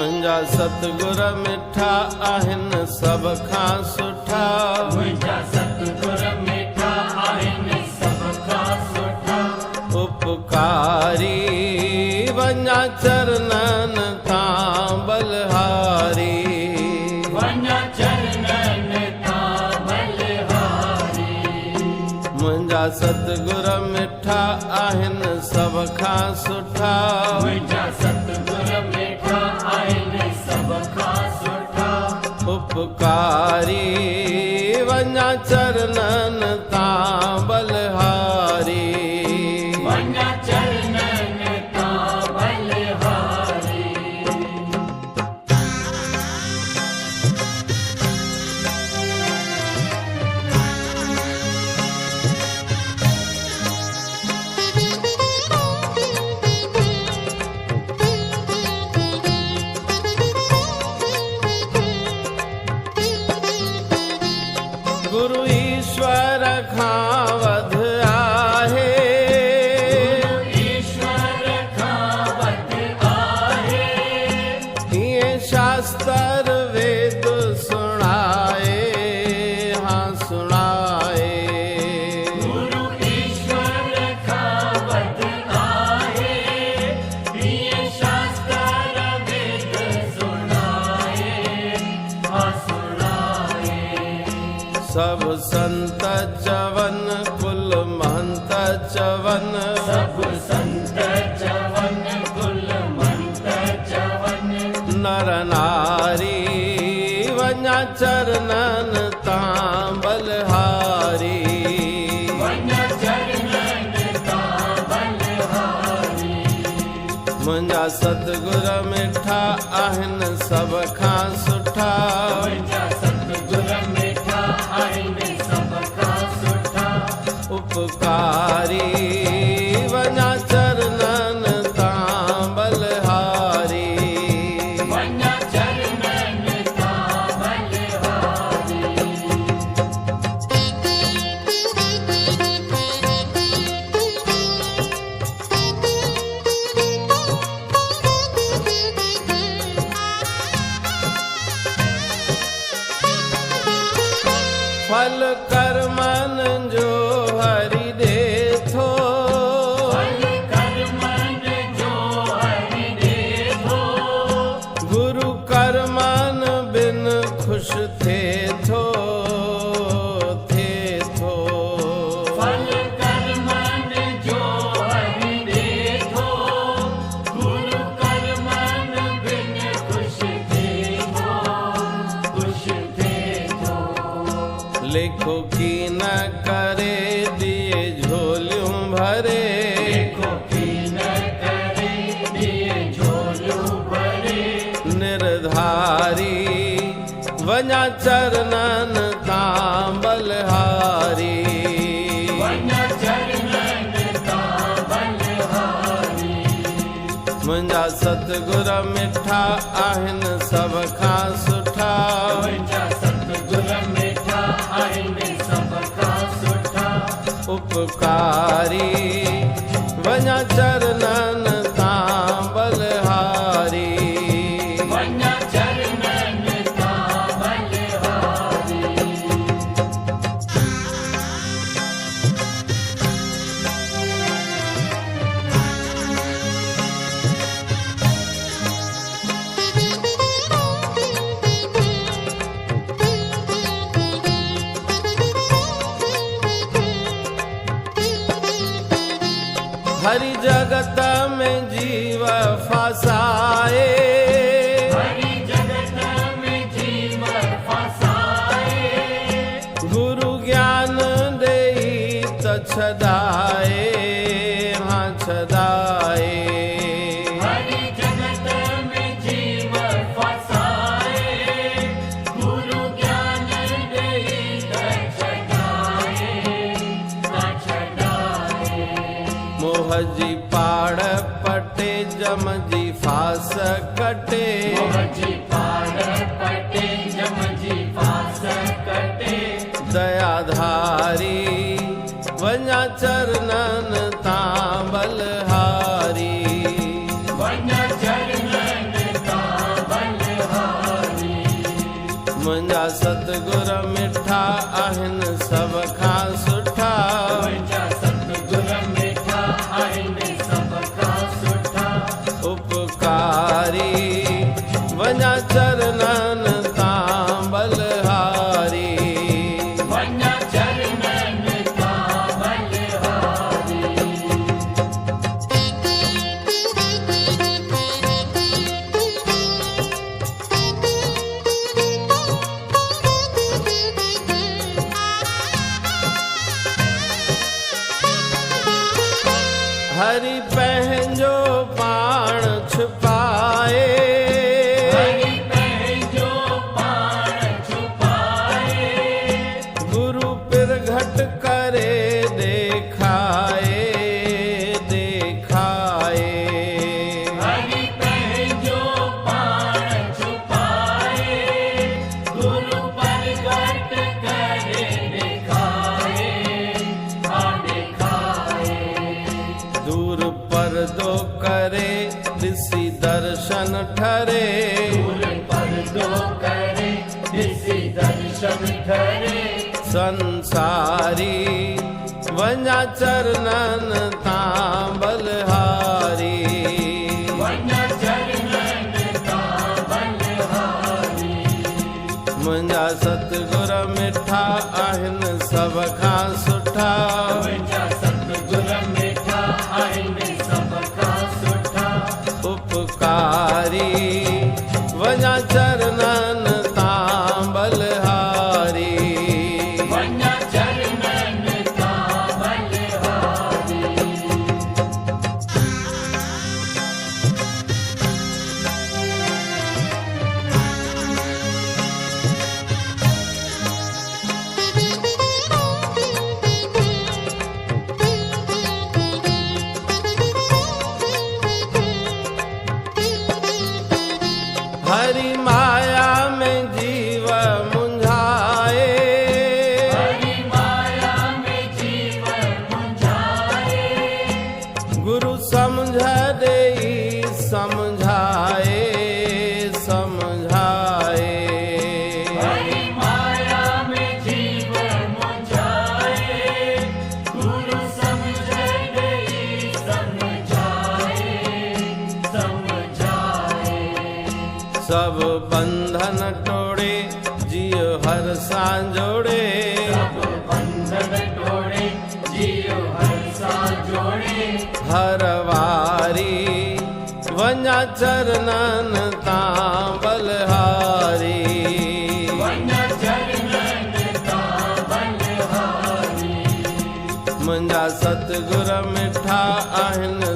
मुंहिंजा सतगुर मिठा आहिनि सभ खां सुठा। मुंहिंजा सतगुर मिठा आहिनि सभ खां सुठा। उपकारी वञा चरणनि तां बलहारी। वञा चरणनि तां बलहारी। मुंहिंजा सतगुर मिठा आहिनि सभ खां सुठा। मुंहिंजा सतगुर मिठा आहिनि सभ खां सुठा। उपकारी वञा चरणनि तां बलहारी। वञा चरणनि तां बलहारी। गुरु ईश्वर खां वध आहे। ईश्वर खां वध आहे। ईअं शास्त्र वेद सुणाए हाँ सुणाए। गुरु ईश्वर खां वध आहे। ईअं शास्त्र वेद सुणाए हाँ सुणाए। सब संत चवन कुल महंत चवन। सब संत चवन कुल महंत चवन। नर नारी वञा चरणनि तां बलहारी। वञा चरणनि तां बलहारी। मुंहिंजा सतगुर मिठा आहिनि सभ खां सुठा। मुंहिंजा सतगुर मिठा आहिनि सभ खां सुठा। उपकारी वञा चरणनि तां बलहारी। वञा चरणनि तां बलहारी। फल कर्मनि जो हरि दे थो। फल कर्मनि जो हरि दे थो। गुरु कर्मनि बिन ख़ुशि थे थो थे थो। फल कर्मनि जो हरि दे थो। गुरु कर्मनि बिन ख़ुशि थे थो ख़ुशि थे थो। लेखो की न करे दिए झोलियूं भरे। देखो की न करे दिए झोलियूं भरे। निर्धारी वञा चरणनि तां बलहारी। वञा चरणनि तां बलहारी। मुंहिंजा सतगुर मिठा आहिनि सभ खां सुठा। मुंहिंजा सतगुर मिठा आहिनि सभ खां सुठा। उपकारी वञा चरणनि तां बलहारी। वञा चरणनि तां बलहारी। हरि जगत में जीव फसाए। हरि जगत में जीव फसाए। गुरु ज्ञान देई त छदाए हाँ छदाए। हरि जगत में जीव फसाए। गुरु ज्ञान देई त छडाए त छडाए। मोह जी पाड़ पटे जम जी फास कटे। मोह जी पाड़ पटे जम जी फास कटे। दयाधारी वञा चरणनि तां बलहारी। वञा चरणनि तां मुंहिंजा सतगुर मिठा आहिनि सभ खां सुठा। मुंहिंजा सतगुर मिठा आहिनि सभ खां सुठा। उपकारी वञा चरणनि तां बलहारी। वञा चरणनि तां बलहारी। हरि पंहिंजो पाण छुपाए। हरि पंहिंजो पाण छुपाए। गुरु पिरघट करे देखाए देखाए। हरि पंहिंजो पाण छुपाए। गुरु प्रगट करे देखाए। हाँ देखाए। दूर परदो करे ॾिसी दर्शन ठरे। दूर पर्दो करे ॾिसी दर्शन ठरे। संसारी वञा चरणनि तां बलहारी। वञा चरणनि तां बलहारी। मुंहिंजा सतगुर मिठा आहिनि सभ खां सुठा। मुंहिंजा सतगुर मिठा आहिनि सभ खां सुठा। उपकारी वञा चरणनि तां बलहारी। वञा चरणनि तां बलहारी। हरि माया में जीव मुंझाए। हरि माया में जीव मुंझाए। गुरु समझ देई समझाए समझाए। हरि माया में जीव मुंझाए। गुरु समझ देई समझाए समझाए। सब बंधन टोड़े जियो हर सां जोड़े। सब बंधन तोड़े जियो हर सां जोड़े। हर वारी वञा चरणनि तां बलहारी। वञा चरणनि तां बलहारी। मुंहिंजा सतगुर मिठा आहिनि